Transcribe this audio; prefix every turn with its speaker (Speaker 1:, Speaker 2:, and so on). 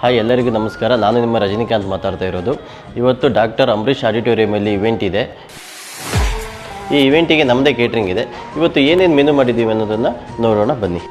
Speaker 1: Hi ಎಲ್ಲರಿಗೂ ನಮಸ್ಕಾರ. ನಾನು ನಿಮ್ಮ ರಜನಿಕಾಂತ್ ಮಾತಾಡ್ತಾ ಇರೋದು. ಇವತ್ತು ಡಾಕ್ಟರ್ ಅಂಬರೀಷ್ ಆಡಿಟೋರಿಯಮಲ್ಲಿ ಇವೆಂಟ್ ಇದೆ. ಈ ಇವೆಂಟಿಗೆ ನಮ್ಮದೇ ಕೇಟ್ರಿಂಗ್ ಇದೆ. ಇವತ್ತು ಏನೇನು ಮೆನು ಮಾಡಿದ್ದೀವಿ ಅನ್ನೋದನ್ನು ನೋಡೋಣ ಬನ್ನಿ.